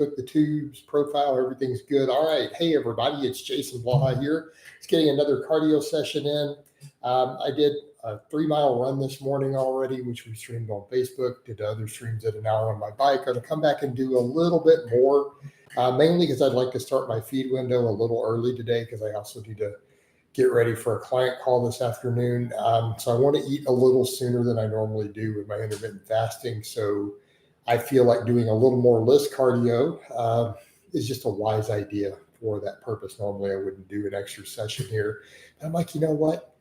the tubes profile, everything's good. All right. Hey, everybody, it's Jason Blaha here. It's getting another cardio session in. I did a 3-mile run this morning already, which we streamed on Facebook, did other streams at an hour on my bike. I'm going to come back and do a little bit more, mainly because I'd like to start my feed window a little early today because I also need to get ready for a client call this afternoon. So I want to eat a little sooner than I normally do with my intermittent fasting. So I feel like doing a little more list cardio is just a wise idea for that purpose. Normally I wouldn't do an extra session here. And I'm like, you know what?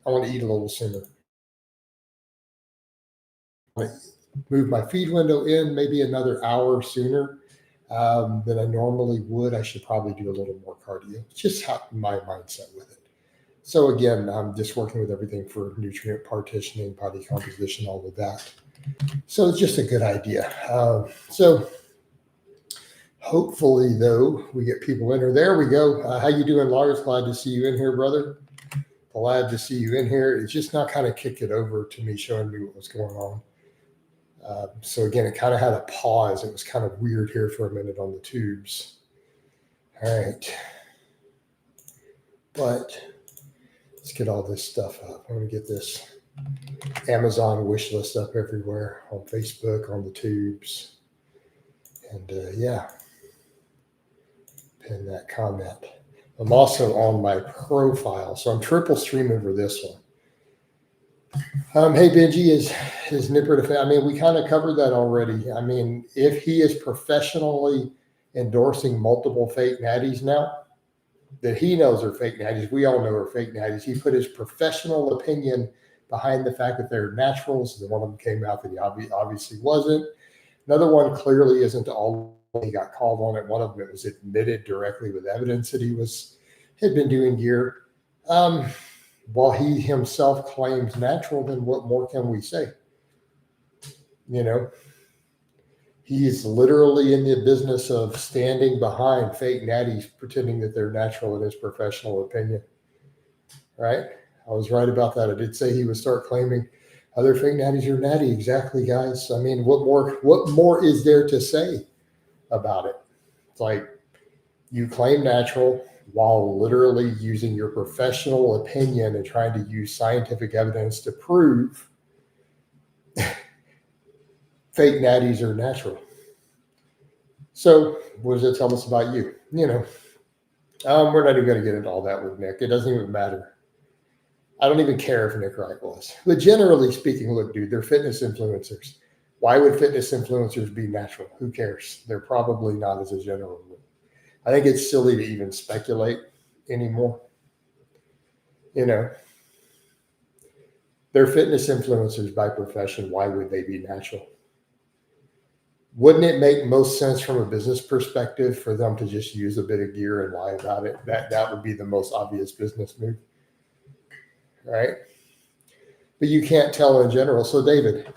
I want to eat a little sooner. I move my feed window in maybe another hour sooner than I normally would. I should probably do a little more cardio. It's just how my mindset with it. So again, I'm just working with everything for nutrient partitioning, body composition, all of that. So it's just a good idea. So hopefully, though, we get people in here. There we go. How you doing, Lars? Glad to see you in here, brother. Glad to see you in here. It's just now kind of kicked it over to me, showing me what was going on. So again, it kind of had a pause. It was kind of weird here for a minute on the tubes. All right. But let's get all this stuff up. I'm going to get this Amazon wish list up everywhere, on Facebook, on the tubes. And yeah, pin that comment. I'm also on my profile, so I'm triple streaming for this one. Hey, Benji, is Nipper to I mean, we kind of covered that already. I mean, if he is professionally endorsing multiple fake natties now, that he knows are fake natties, we all know are fake natties. He put his professional opinion behind the fact that they're naturals. And one of them came out that he obviously wasn't. Another one clearly isn't all. He got called on it. One of them, it was admitted directly with evidence that he had been doing gear. While he himself claims natural, then what more can we say? You know, he's literally in the business of standing behind fake natties, pretending that they're natural in his professional opinion. Right? I was right about that. I did say he would start claiming other fake natties are natty. Exactly, guys. I mean, what more is there to say about it? It's like you claim natural while literally using your professional opinion and trying to use scientific evidence to prove fake natties are natural. So what does it tell us about you? You know, we're not even going to get into all that with Nick. It doesn't even matter. I don't even care if Nick Wright was. But generally speaking, look, dude, they're fitness influencers. Why would fitness influencers be natural? Who cares? They're probably not, as a general rule. I think it's silly to even speculate anymore. You know, they're fitness influencers by profession. Why would they be natural? Wouldn't it make most sense from a business perspective for them to just use a bit of gear and lie about it? That would be the most obvious business move, right? But you can't tell in general. So, David,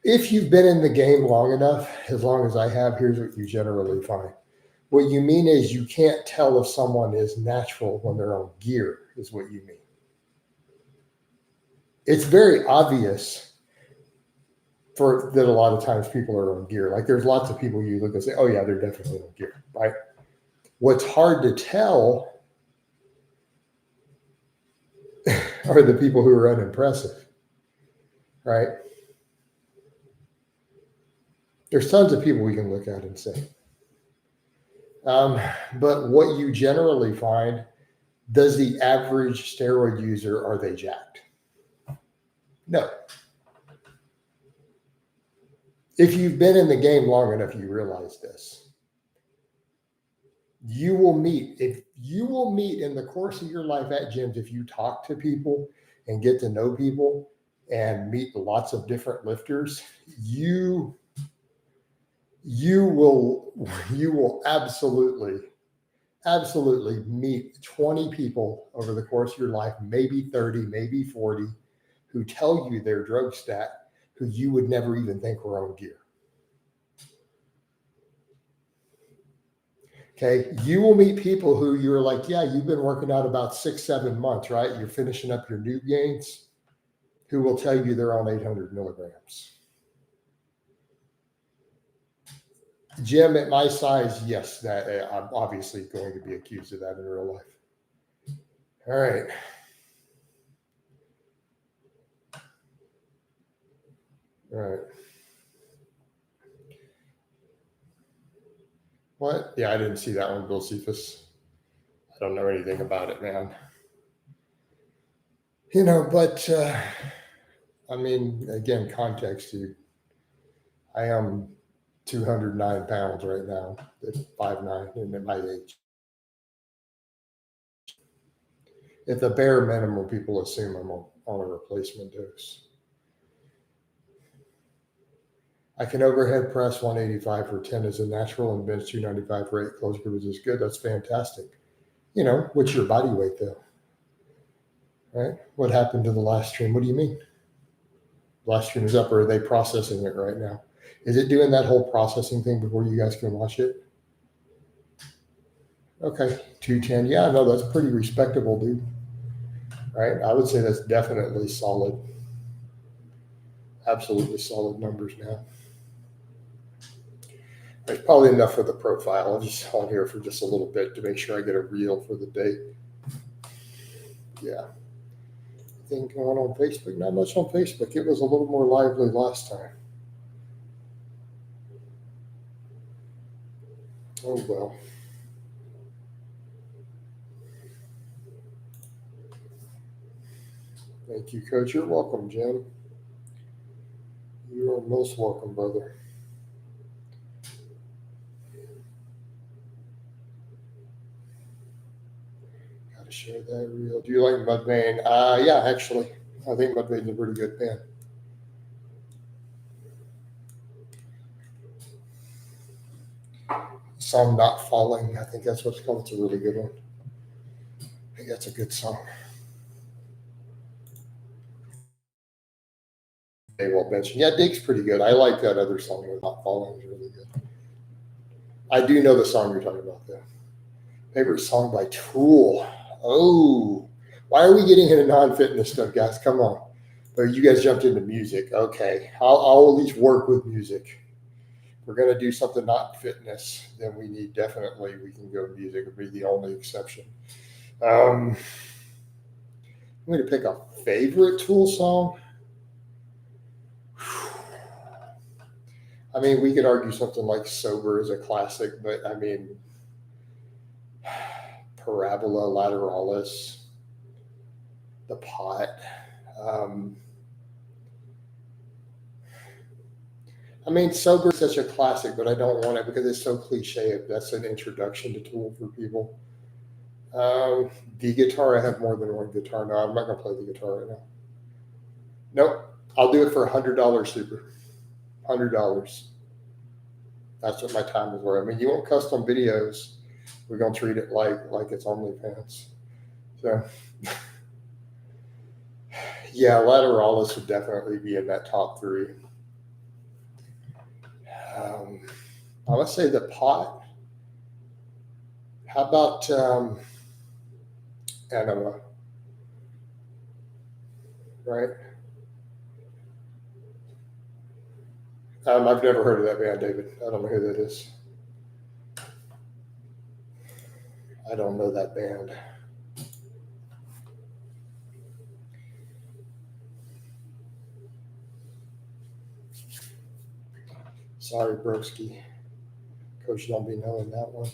if you've been in the game long enough, as long as I have, here's what you generally find. What you mean is you can't tell if someone is natural when they're on gear, is what you mean. It's very obvious that a lot of times people are on gear. Like there's lots of people you look and say, oh yeah, they're definitely on gear, right? What's hard to tell are the people who are unimpressive, right? There's tons of people we can look at and say. But what you generally find, does the average steroid user, are they jacked? No. If you've been in the game long enough, you realize this. You will meet in the course of your life at gyms, if you talk to people and get to know people and meet lots of different lifters, you will absolutely meet 20 people over the course of your life, maybe 30, maybe 40, who tell you their drug stat, who you would never even think were on gear. Okay. You will meet people who you're like, yeah, you've been working out about 6-7 months, right? You're finishing up your new gains, who will tell you they're on 800 milligrams. Jim, at my size, yes, that I'm obviously going to be accused of that in real life. All right. All right. What? Yeah, I didn't see that one, Bill Cephas. I don't know anything about it, man. But I mean, again, context, dude. I am 209 pounds right now at 5'9" and at my age. At the bare minimum, people assume I'm on a replacement dose. I can overhead press 185 for 10 as a natural and bench 295 for 8 close grip is good. That's fantastic. What's your body weight though? Right? What happened to the last stream? What do you mean? Last stream is up, or are they processing it right now? Is it doing that whole processing thing before you guys can watch it? Okay, 210. Yeah, no, that's pretty respectable, dude. Right? I would say that's definitely solid. Absolutely solid numbers now. There's probably enough for the profile. I'll just hold here for just a little bit to make sure I get a reel for the date. Yeah. Thing going on Facebook? Not much on Facebook. It was a little more lively last time. Oh, well. Thank you, Coach. You're welcome, Jim. You are most welcome, brother. Got to share that reel. Do you like Mudvayne? Yeah, actually. I think Mudvayne's a pretty good band. Song Not Falling. I think that's what it's called. It's a really good one. I think that's a good song. They won't mention. Yeah, Dig's pretty good. I like that other song, Not Falling, is really good. I do know the song you're talking about, though. Favorite song by Tool. Oh, why are we getting into non-fitness stuff, guys? Come on. But you guys jumped into music. Okay, I'll at least work with music. If we're gonna do something not fitness, then we can go music. Would be the only exception. I'm going to pick a favorite Tool song. I mean, we could argue something like Sober is a classic, but I mean, Parabola, Lateralis, The Pot. I mean, Sober is such a classic, but I don't want it because it's so cliche. That's an introduction to Tool for people. The guitar, I have more than one guitar. No, I'm not going to play the guitar right now. Nope. I'll do it for $100 super. $100. That's what my time is worth. I mean, you want custom videos, we're going to treat it like it's OnlyFans. So, yeah, Lateralis would definitely be in that top 3. I would say The Pot. How about Anima? Right? I've never heard of that band, David. I don't know who that is. I don't know that band. Sorry, Broski. Coach don't be knowing that one.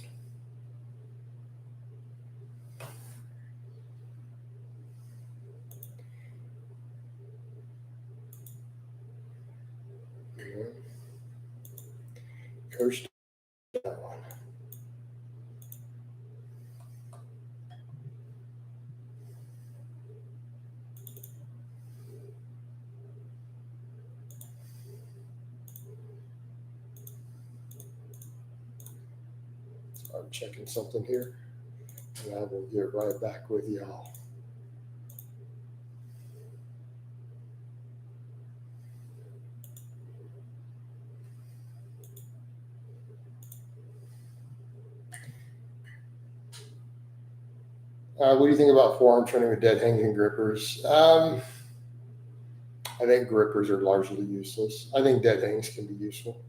Coach that one. I'm checking something here, and I will get right back with y'all. What do you think about forearm training with dead hanging grippers? I think grippers are largely useless. I think dead hangs can be useful.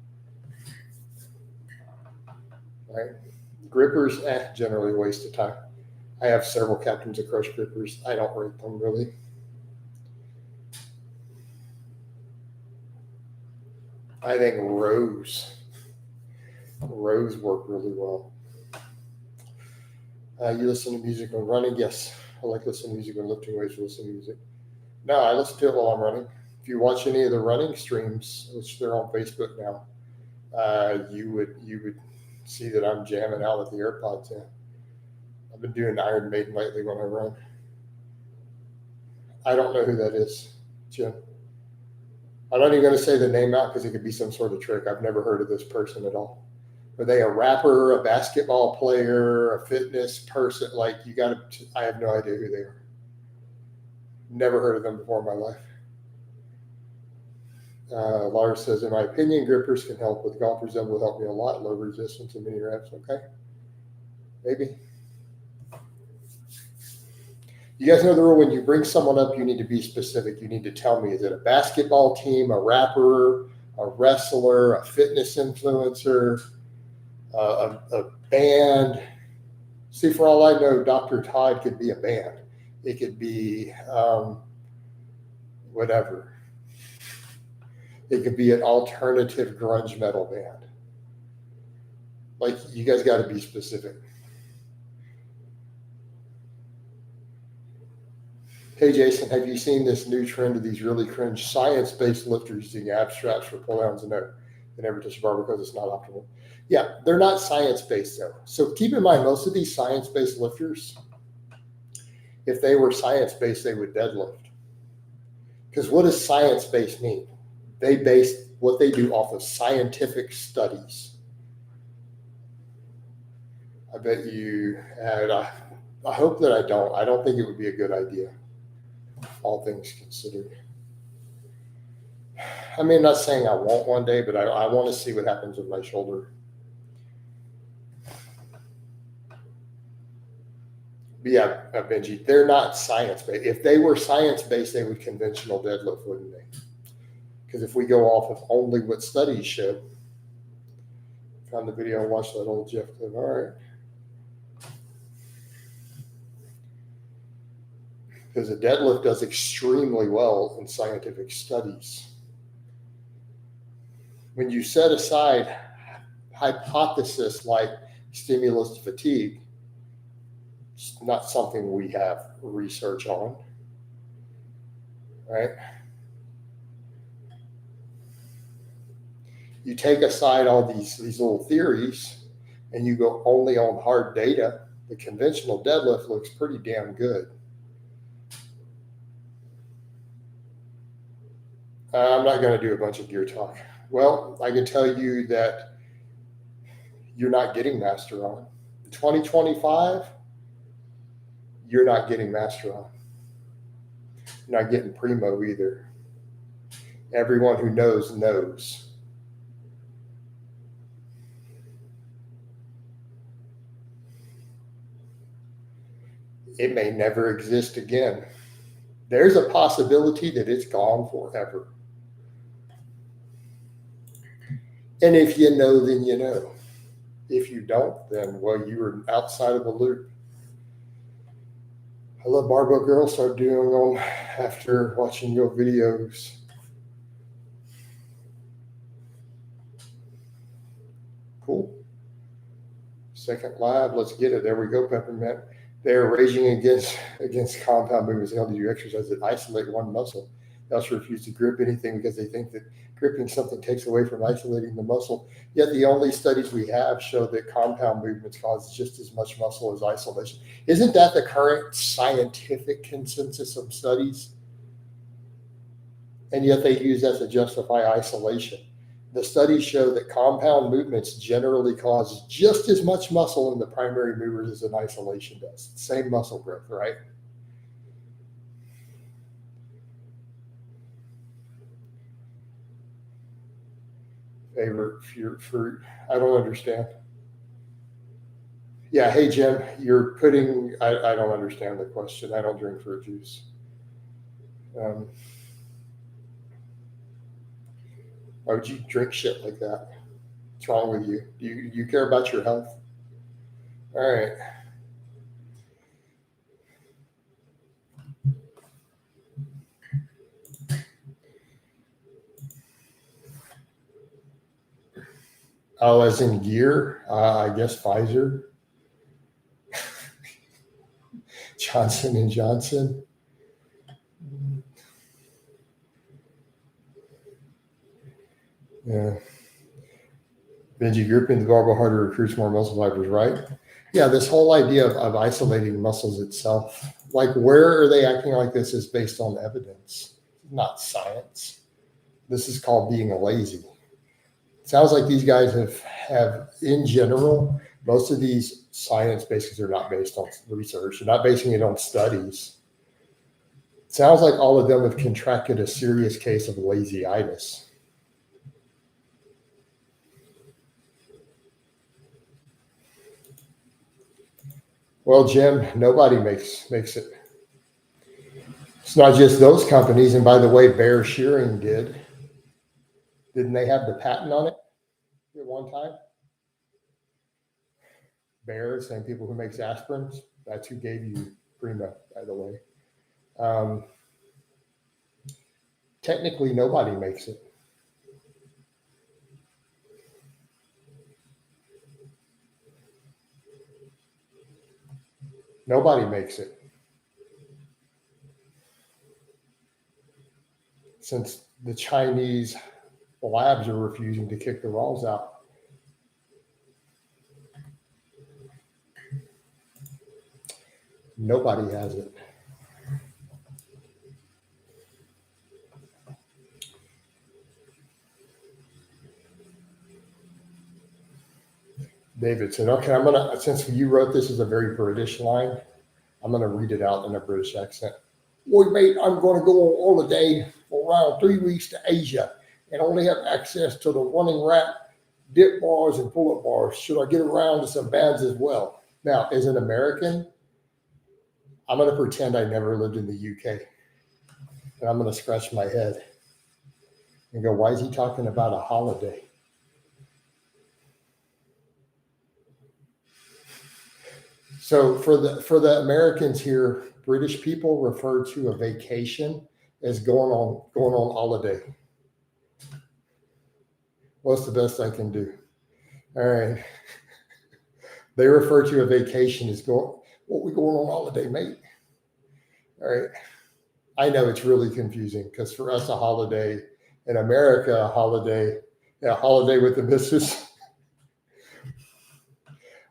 right? Grippers, generally a waste of time. I have several Captains of Crush grippers. I don't rate them really. I think rows work really well. You listen to music when running? Yes, I like listening to music when lifting weights or listening to music. No, I listen to it while I'm running. If you watch any of the running streams, which they're on Facebook now, you would see that I'm jamming out with the AirPods in. I've been doing Iron Maiden lately when I run. I don't know who that is, Jim. I'm not even going to say the name out because it could be some sort of trick. I've never heard of this person at all. Are they a rapper, a basketball player, a fitness person? Like, you got to, I have no idea who they are. Never heard of them before in my life. Lars says, in my opinion, grippers can help with golfers. That will help me a lot. Low resistance and many reps. Okay. Maybe. You guys know the rule. When you bring someone up, you need to be specific. You need to tell me, is it a basketball team, a rapper, a wrestler, a fitness influencer, a band? See, for all I know, Dr. Todd could be a band. It could be whatever. It could be an alternative grunge metal band. Like, you guys got to be specific. Hey, Jason, have you seen this new trend of these really cringe science-based lifters using ab straps for pull-downs? No, they never touch a bar because it's not optimal. Yeah, they're not science-based, though. So keep in mind, most of these science-based lifters, if they were science-based, they would deadlift. Because what does science-based mean? They base what they do off of scientific studies. I bet you, and I hope that I don't. I don't think it would be a good idea, all things considered. I mean, I'm not saying I won't one day, but I want to see what happens with my shoulder. But yeah, Benji, they're not science-based. If they were science-based, they would conventional deadlift, wouldn't they? Because if we go off of only what studies show, found the video and watched that old Jeff clip. All right. Because a deadlift does extremely well in scientific studies. When you set aside hypothesis like stimulus to fatigue, it's not something we have research on, right? You take aside all these little theories and you go only on hard data, the conventional deadlift looks pretty damn good. I'm not going to do a bunch of gear talk. Well, I can tell you that you're not getting Master On. 2025, you're not getting Master On. You're not getting Primo either. Everyone who knows, knows. It may never exist again. There's a possibility that it's gone forever. And if you know, then you know. If you don't, then, well, you were outside of the loop. I love Barbell Girl. Started doing them after watching your videos. Cool. Second live. Let's get it. There we go, Peppermint. They're raging against compound movements. How do you exercise that isolate one muscle? They also refuse to grip anything because they think that gripping something takes away from isolating the muscle. Yet the only studies we have show that compound movements cause just as much muscle as isolation. Isn't that the current scientific consensus of studies? And yet they use that to justify isolation. The studies show that compound movements generally cause just as much muscle in the primary movers as an isolation does. Same muscle growth, right? Favorite fruit? I don't understand. Yeah, hey Jim, you're putting, I don't understand the question. I don't drink fruit juice. Why would you drink shit like that? What's wrong with you? Do you care about your health? All right. Oh, as in gear, I guess Pfizer, Johnson and Johnson. Yeah. Benji, grouping the barbell harder recruits more muscle fibers, right? Yeah, this whole idea of isolating muscles itself, like where are they acting like this is based on evidence, not science. This is called being lazy. It sounds like these guys have in general, most of these science bases are not based on research. They're not basing it on studies. It sounds like all of them have contracted a serious case of lazyitis. Well, Jim, nobody makes it. It's not just those companies. And by the way, Bear Shearing didn't they have the patent on it at one time? Bear, same people who makes aspirins. That's who gave you Prima, by the way. Technically, nobody makes it. Nobody makes it. Since the Chinese labs are refusing to kick the walls out. Nobody has it. David said, okay, since you wrote this as a very British line, I'm gonna read it out in a British accent. Boy, mate, I'm gonna go on holiday for around 3 weeks to Asia and only have access to the running rack, dip bars, and pull-up bars. Should I get around to some bands as well? Now, as an American, I'm gonna pretend I never lived in the UK. And I'm gonna scratch my head and go, why is he talking about a holiday? So for the Americans here, British people refer to a vacation as going on holiday. What's the best I can do? All right. They refer to a vacation as what we going on holiday, mate. All right. I know it's really confusing because for us, a holiday in America, a holiday with the missus.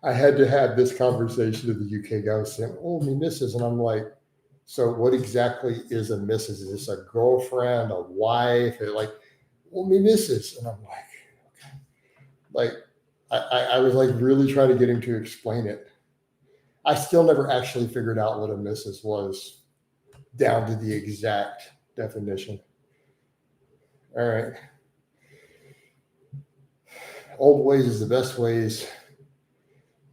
I had to have this conversation with the UK guy saying, oh, me missus. And I'm like, so what exactly is a missus? Is this a girlfriend, a wife? They're like, well, me missus. And I'm like, okay. I was like really trying to get him to explain it. I still never actually figured out what a missus was down to the exact definition. All right. Old ways is the best ways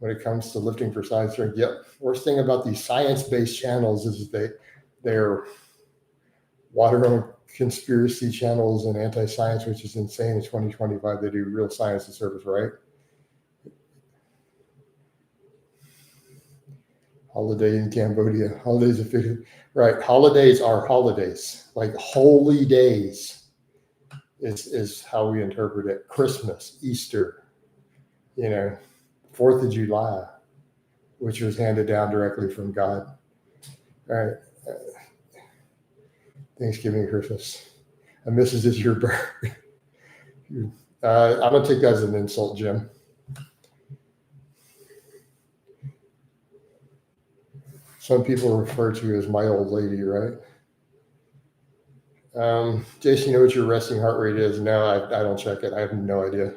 when it comes to lifting for science. Yep. Worst thing about these science-based channels is they're water conspiracy channels and anti-science, which is insane. In 2025, they do real science and service, right? Holiday in Cambodia. Holidays are right. Holidays are holidays, like holy days is how we interpret it. Christmas, Easter, 4th of July, which was handed down directly from God. All right. Thanksgiving, Christmas. And this is your birth. I'm going to take that as an insult, Jim. Some people refer to you as my old lady, right? Jason, you know what your resting heart rate is? No, I don't check it. I have no idea.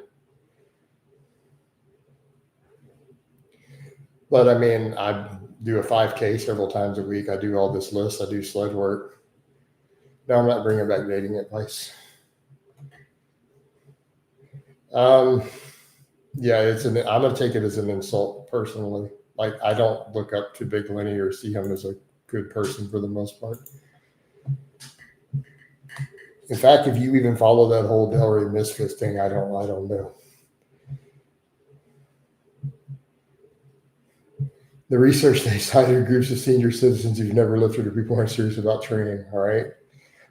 But I mean, I do a 5K several times a week. I do all this list. I do sled work. No, I'm not bringing back dating advice. Yeah, I'm going to take it as an insult personally. Like, I don't look up to Big Lenny or see him as a good person for the most part. In fact, if you even follow that whole Delray Misfits thing, I don't know. The research they cited groups of senior citizens who've never lifted or people aren't serious about training. All right.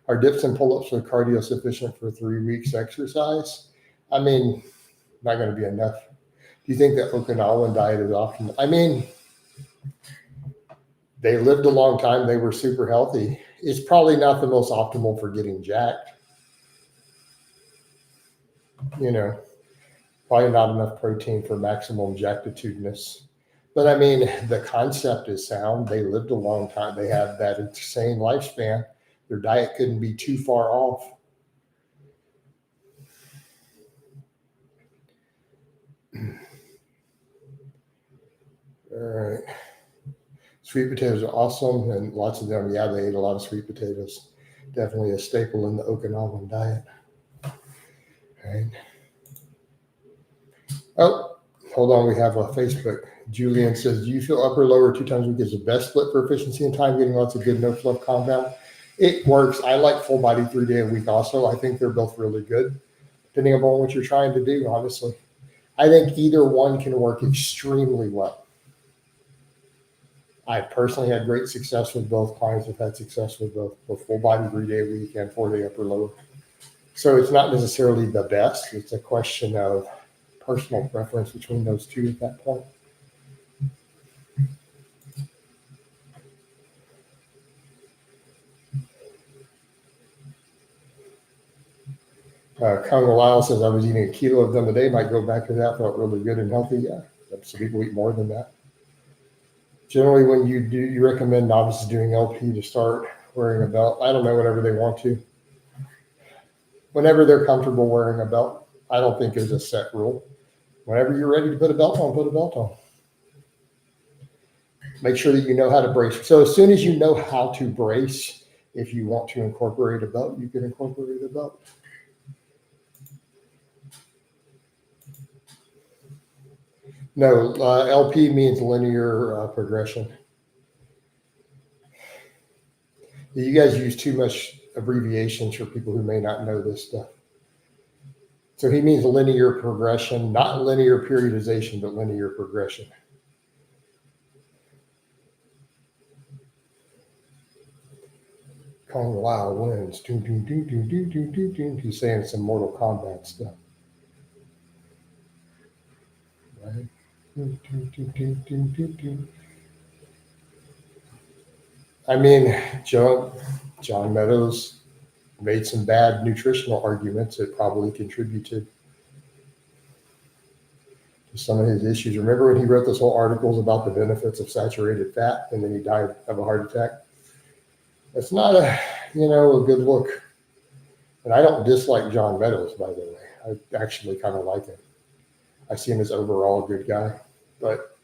Are dips and pull-ups with cardio sufficient for 3 weeks exercise? I mean, not going to be enough. Do you think that Okinawan diet is optimal? I mean, they lived a long time. They were super healthy. It's probably not the most optimal for getting jacked. You know, probably not enough protein for maximum jactitudinous. But I mean, the concept is sound. They lived a long time. They had that insane lifespan. Their diet couldn't be too far off. All right. Sweet potatoes are awesome, and lots of them. Yeah, they ate a lot of sweet potatoes. Definitely a staple in the Okinawan diet. All right. Oh, hold on. We have a Facebook. Julian says, do you feel upper lower 2 times a week is the best split for efficiency and time, getting lots of good no fluff compound? It works. I like full body 3 day a week also. I think they're both really good, depending upon what you're trying to do, honestly. I think either one can work extremely well. I personally had great success with both. Clients have had success with both full body 3 day a week and 4 day upper lower. So it's not necessarily the best. It's a question of personal preference between those two at that point. Congo Lyle says, I was eating a kilo of them a day. Might go back to that. Felt really good and healthy. Yeah, some people eat more than that. Generally, when you recommend novices doing LP to start wearing a belt. I don't know, whenever they want to. Whenever they're comfortable wearing a belt. I don't think there's a set rule. Whenever you're ready to put a belt on, put a belt on. Make sure that you know how to brace. So as soon as you know how to brace, if you want to incorporate a belt, you can incorporate a belt. No, LP means linear progression. You guys use too much abbreviations for people who may not know this stuff. So he means linear progression, not linear periodization, but linear progression. Kong Lao wins. He's saying some Mortal Kombat stuff. Right? I mean, John Meadows made some bad nutritional arguments that probably contributed to some of his issues. Remember when he wrote those whole articles about the benefits of saturated fat, and then he died of a heart attack? It's not a good look. And I don't dislike John Meadows, by the way. I actually kind of like him. I see him as overall a good guy. But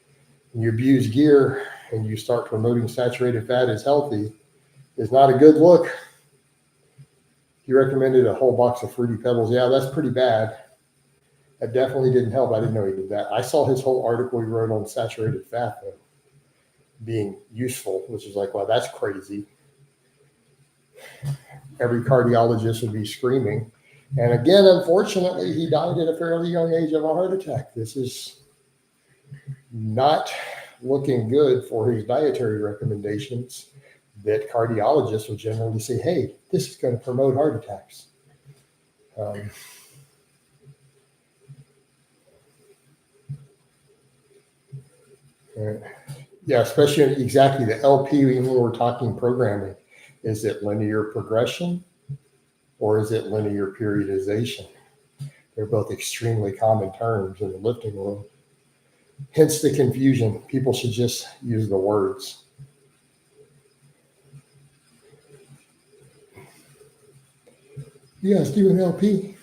when you abuse gear and you start promoting saturated fat as healthy, is not a good look. He recommended a whole box of Fruity Pebbles. Yeah, that's pretty bad. That definitely didn't help. I didn't know he did that. I saw his whole article he wrote on saturated fat, though, being useful, which is like, well, that's crazy. Every cardiologist would be screaming. And again, unfortunately, he died at a fairly young age of a heart attack. This is not looking good for his dietary recommendations that cardiologists will generally say, hey, this is going to promote heart attacks. Yeah, especially exactly the LP, even when we're talking programming. Is it linear progression or is it linear periodization? They're both extremely common terms in the lifting world. Hence the confusion. People should just use the words. Yes, do an LP.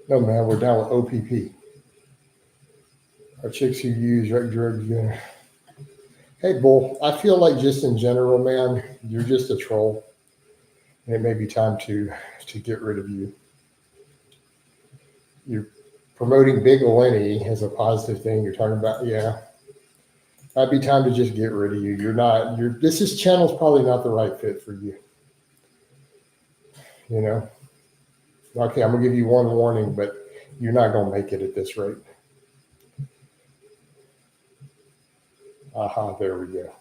No, man, we're down with OPP. Our chicks who use drugs. Hey, Bull, I feel like just in general, man, you're just a troll. And it may be time to get rid of you. You're promoting Big Lenny as a positive thing. You're talking about, yeah. Might be time to just get rid of you. This channel's probably not the right fit for you. Okay, I'm gonna give you one warning, but you're not gonna make it at this rate. There we go.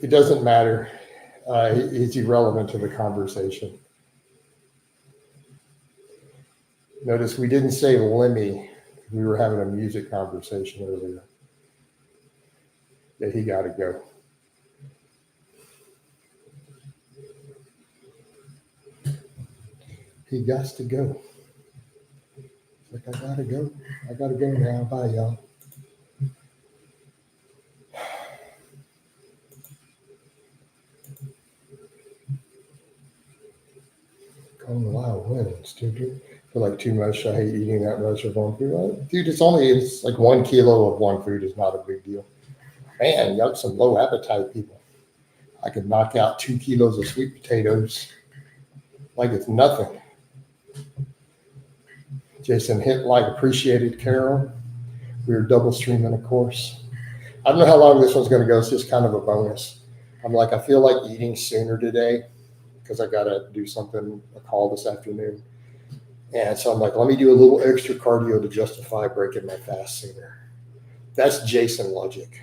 It doesn't matter. It's irrelevant to the conversation. Notice we didn't say Lemmy. We were having a music conversation earlier. Yeah, he got to go. He got to go. It's like, I got to go. I got to go now. Bye, y'all. Calling a lot of wins, dude. I feel like too much. I hate eating that much of one food. Dude, it's like 1 kilo of one food is not a big deal. Man, you got some low appetite people. I could knock out 2 kilos of sweet potatoes like it's nothing. Jason hit like appreciated Carol. We were double streaming, of course. I don't know how long this one's going to go. It's just kind of a bonus. I'm like, I feel like eating sooner today because I got to do something, a call this afternoon. And so I'm like, let me do a little extra cardio to justify breaking my fast sooner. That's Jason logic.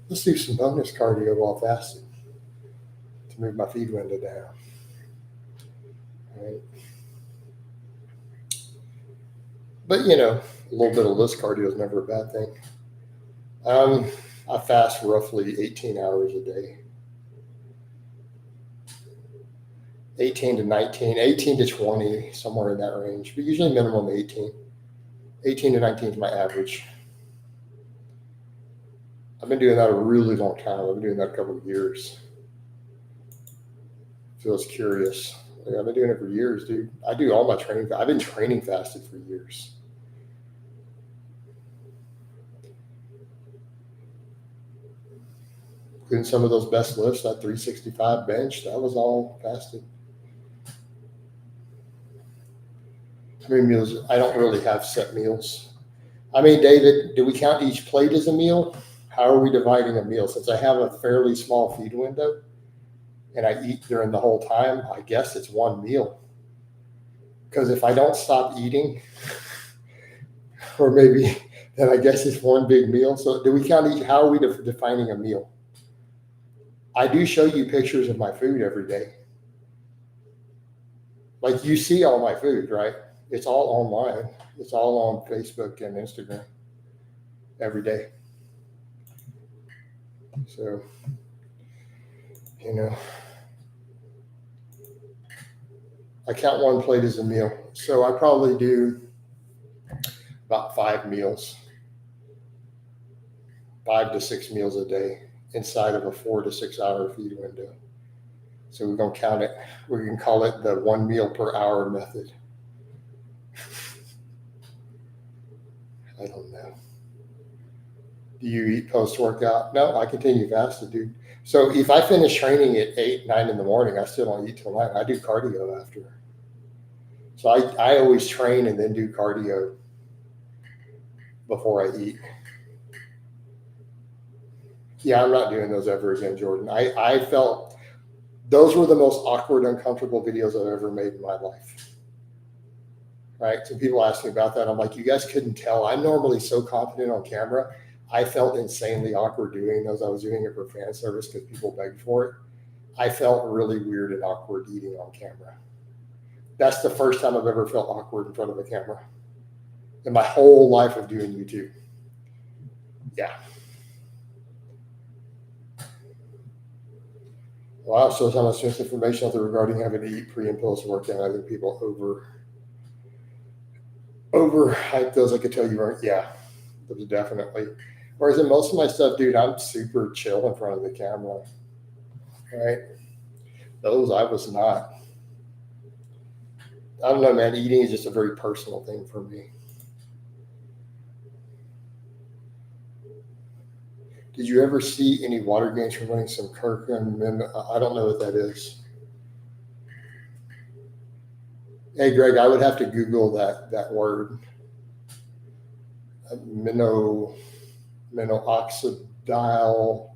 Let's do some bonus cardio while fasting to move my feed window down. All right. But, a little bit of list cardio is never a bad thing. I fast roughly 18 hours a day. 18 to 19, 18 to 20, somewhere in that range, but usually minimum 18. 18 to 19 is my average. I've been doing that a really long time. I've been doing that a couple of years. Feels curious. Like, I've been doing it for years, dude. I do all my training. I've been training fasted for years. Including some of those best lifts, that 365 bench, that was all fasted. How many meals? I don't really have set meals. I mean, David, do we count each plate as a meal? How are we dividing a meal? Since I have a fairly small feed window and I eat during the whole time, I guess it's one meal. Because if I don't stop eating, or maybe then I guess it's one big meal. So do we count each? How are we defining a meal? I do show you pictures of my food every day. Like you see all my food, right? It's all online. It's all on Facebook and Instagram every day. So, I count one plate as a meal. So I probably do about 5 meals, 5 to 6 meals a day inside of a 4 to 6 hour feed window. So we're going to count it. We can call it the 1 meal per hour method. I don't know. Do you eat post-workout? No, I continue fasted, dude. So if I finish training at 8, 9 in the morning, I still don't eat till 9. I do cardio after. So I always train and then do cardio before I eat. Yeah, I'm not doing those ever again, Jordan. I felt those were the most awkward, uncomfortable videos I've ever made in my life. Right? So people ask me about that. I'm like, you guys couldn't tell. I'm normally so confident on camera. I felt insanely awkward doing those. I was doing it for fan service because people begged for it. I felt really weird and awkward eating on camera. That's the first time I've ever felt awkward in front of a camera in my whole life of doing YouTube. Yeah. Wow, so how much misinformation out there regarding having to eat pre and post workout. I think people overhype those. I could tell you weren't. Yeah, those definitely. Whereas in most of my stuff, dude, I'm super chill in front of the camera. Right? Those I was not. I don't know, man. Eating is just a very personal thing for me. Did you ever see any water gains from running some Kirkland? I don't know what that is. Hey, Greg, I would have to Google that word. Minoxidil.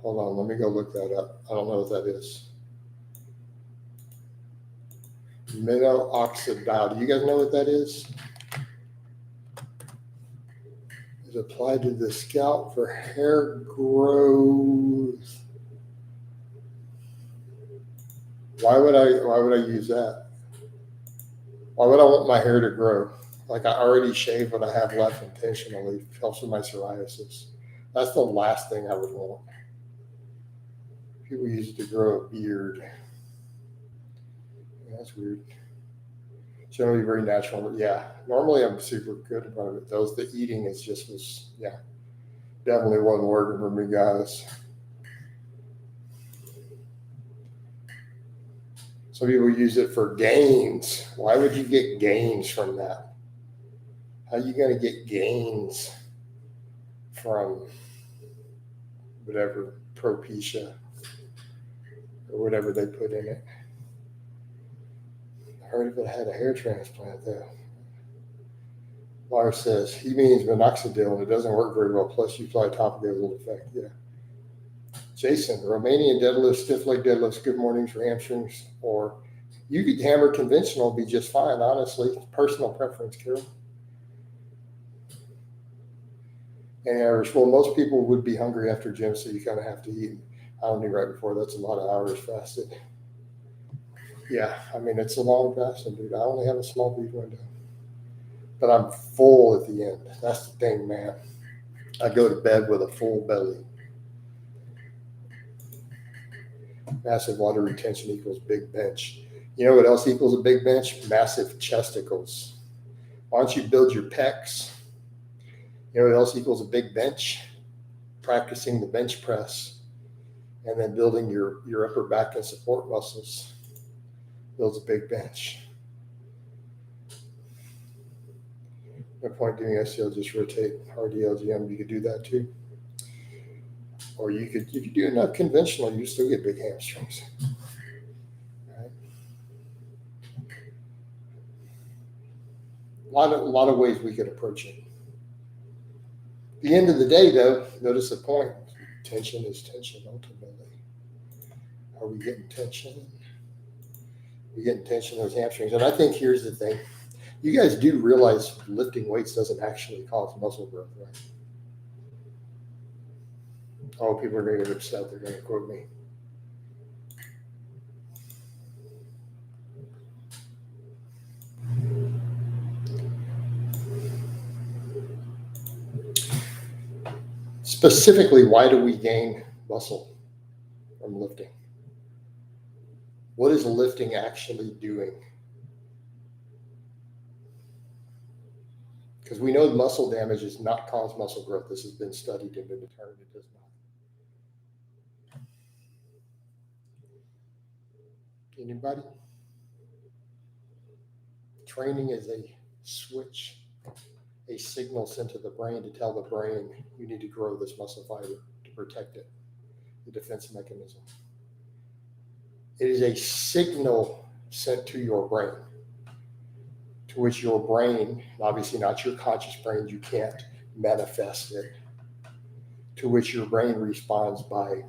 Hold on, let me go look that up. I don't know what that is. Minoxidil. Do you guys know what that is? It's applied to the scalp for hair growth. Why would I use that? Why would I want my hair to grow? Like, I already shave what I have left intentionally. It helps with my psoriasis. That's the last thing I would want. People use it to grow a beard. Yeah, that's weird. Generally very natural, but yeah, normally I'm super good in front of it. The eating is definitely wasn't working for me, guys. Some people use it for gains. Why would you get gains from that? How are you going to get gains from whatever Propecia or whatever they put in it? I heard if it had a hair transplant though. Lars says he means minoxidil and it doesn't work very well. Plus, you apply topical, it will affect. Yeah. Jason, Romanian deadlifts, stiff leg deadlifts, good mornings for hamstrings, or you could hammer conventional, be just fine, honestly. Personal preference, Carol. And Irish, well, most people would be hungry after gym, so you kind of have to eat. I don't eat right before. That's a lot of hours fasted. Yeah, I mean, it's a long fasting, dude. I only have a small brief window. But I'm full at the end. That's the thing, man. I go to bed with a full belly. Massive water retention equals big bench. You know what else equals a big bench? Massive chesticles. Why don't you build your pecs? You know what else equals a big bench? Practicing the bench press and then building your upper back and support muscles builds a big bench. No point doing SEL, just rotate RDLGM. You could do that too. Or you could, if you do enough conventional, you still get big hamstrings. Right? A lot of ways we could approach it. At the end of the day, though, notice the point. Tension is tension ultimately. Are we getting tension? We getting tension in those hamstrings. And I think here's the thing. You guys do realize lifting weights doesn't actually cause muscle growth, right? Oh, people are going to get upset. They're going to quote me. Specifically, why do we gain muscle from lifting? What is lifting actually doing? Because we know muscle damage does not cause muscle growth. This has been studied and been determined it does not. Anybody? Training is a switch, a signal sent to the brain to tell the brain you need to grow this muscle fiber to protect it, the defense mechanism. It is a signal sent to your brain, to which your brain, obviously not your conscious brain, you can't manifest it, to which your brain responds by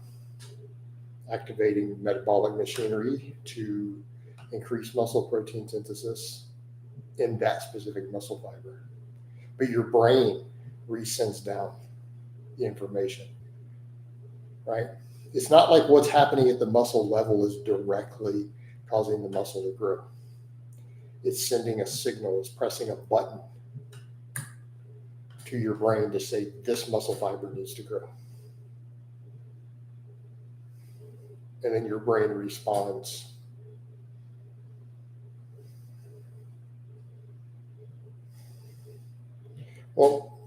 activating metabolic machinery to increase muscle protein synthesis in that specific muscle fiber. But your brain resends down the information, right? It's not like what's happening at the muscle level is directly causing the muscle to grow. It's sending a signal, it's pressing a button to your brain to say this muscle fiber needs to grow. And then your brain responds. Well,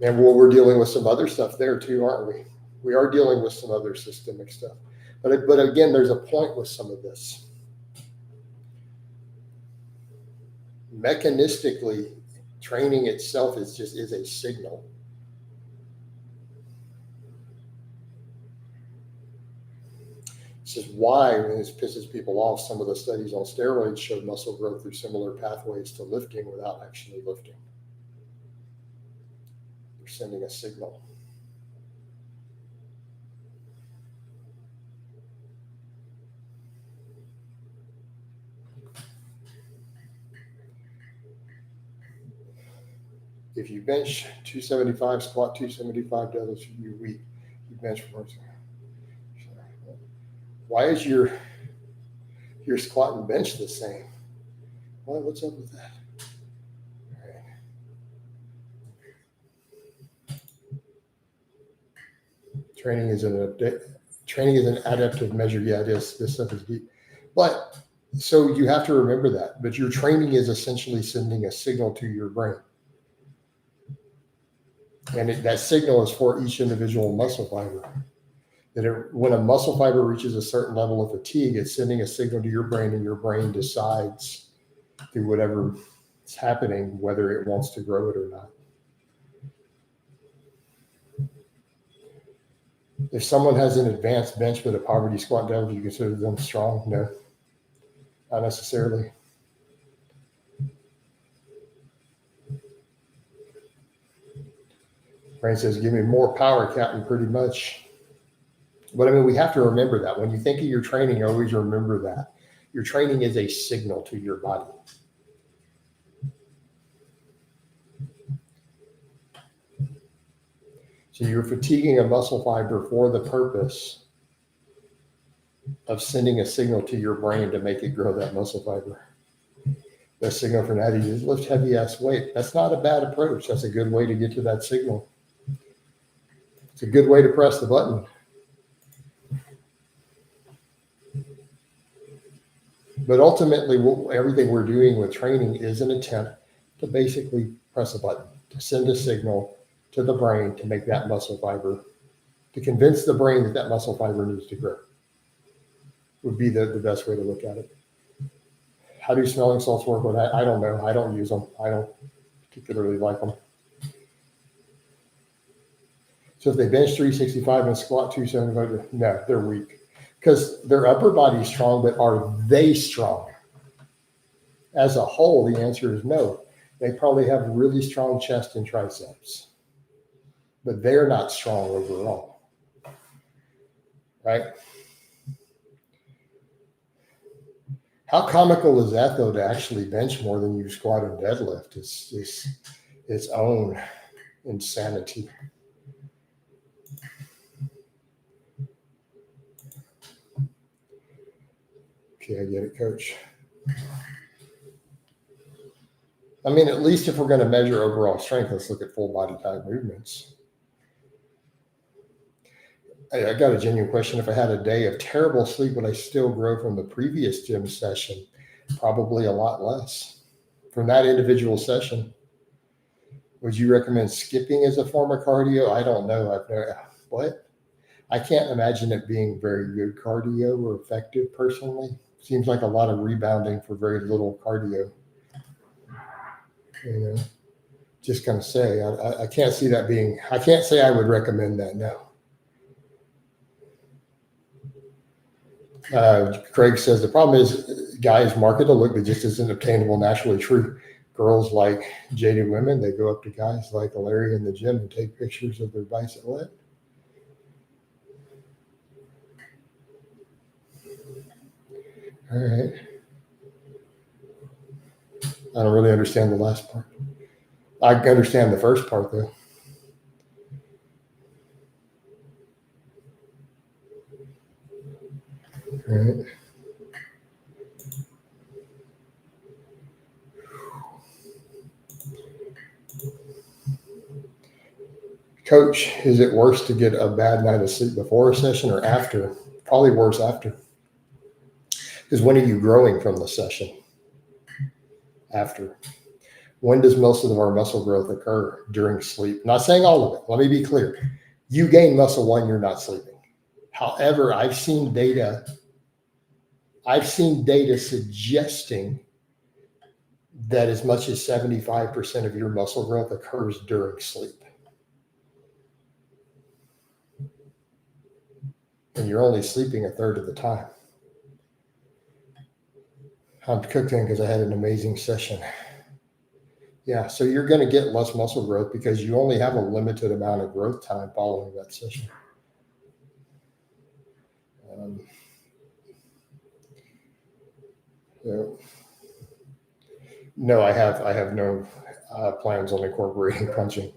and we're dealing with some other stuff there too, aren't we? We are dealing with some other systemic stuff. But again, there's a point with some of this. Mechanistically, training itself is a signal. This is why, when this pisses people off, some of the studies on steroids showed muscle growth through similar pathways to lifting without actually lifting. They're sending a signal. If you bench 275, squat 275 deadlifts, you're weak. You bench force. Why is your squat and bench the same? Well, what's up with that? Training is an adaptive measure. Yeah, it is. This stuff is deep. But so you have to remember that. But your training is essentially sending a signal to your brain. And that signal is for each individual muscle fiber. When a muscle fiber reaches a certain level of fatigue, it's sending a signal to your brain, and your brain decides through whatever is happening whether it wants to grow it or not. If someone has an advanced bench but a poverty squat deadlift, do you consider them strong? No, not necessarily. Brain says, give me more power, Captain, pretty much. But I mean, we have to remember that. When you think of your training, always remember that. Your training is a signal to your body. So you're fatiguing a muscle fiber for the purpose of sending a signal to your brain to make it grow that muscle fiber. The signal for Natties is lift heavy ass weight. That's not a bad approach. That's a good way to get to that signal. It's a good way to press the button. But ultimately, everything we're doing with training is an attempt to basically press a button, to send a signal to the brain to make that muscle fiber, to convince the brain that that muscle fiber needs to grow, would be the best way to look at it. How do smelling salts work with that? I don't know. I don't use them. I don't particularly like them. So if they bench 365 and squat 275, no, they're weak. Because their upper body is strong, but are they strong? As a whole, the answer is no. They probably have really strong chest and triceps, but they're not strong overall, right? How comical is that, though, to actually bench more than you squat and deadlift? It's its own insanity. Okay, I get it, Coach. I mean, at least if we're going to measure overall strength, let's look at full body type movements. I got a genuine question. If I had a day of terrible sleep, would I still grow from the previous gym session? Probably a lot less from that individual session. Would you recommend skipping as a form of cardio? I don't know. What? I can't imagine it being very good cardio or effective personally. Seems like a lot of rebounding for very little cardio. You know, just gonna say, I can't see that being, I can't say I would recommend that, no. Craig says the problem is guys market a look that just isn't obtainable naturally. True. Girls like jaded women, they go up to guys like Larry in the gym and take pictures of their bicep. What? All right. I don't really understand the last part. I understand the first part, though. All right. Coach, is it worse to get a bad night of sleep before a session or after? Probably worse after. Because when are you growing from the session? After. When does most of our muscle growth occur? During sleep. Not saying all of it. Let me be clear. You gain muscle when you're not sleeping. However, I've seen data suggesting that as much as 75% of your muscle growth occurs during sleep. And you're only sleeping a third of the time. I'm cooking because I had an amazing session. Yeah, so you're going to get less muscle growth because you only have a limited amount of growth time following that session. No, I have no plans on incorporating punching.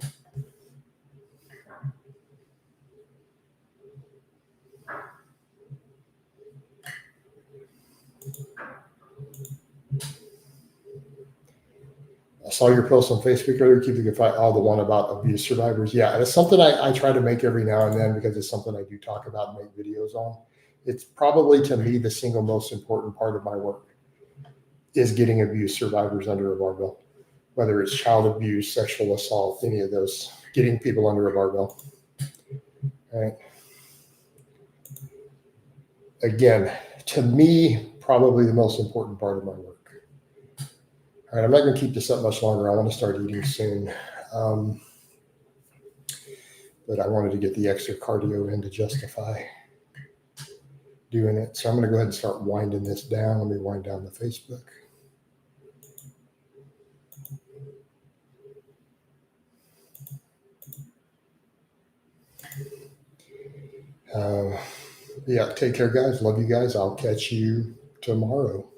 I saw your post on Facebook earlier, keeping a fight. Oh, the one about abuse survivors. Yeah, it's something I try to make every now and then because it's something I do talk about and make videos on. It's probably, to me, the single most important part of my work is getting abuse survivors under a barbell, whether it's child abuse, sexual assault, any of those, getting people under a barbell. All right. Again, to me, probably the most important part of my work. All right, I'm not going to keep this up much longer. I want to start eating soon. But I wanted to get the extra cardio in to justify doing it. So I'm going to go ahead and start winding this down. Let me wind down the Facebook. Yeah, take care, guys. Love you guys. I'll catch you tomorrow.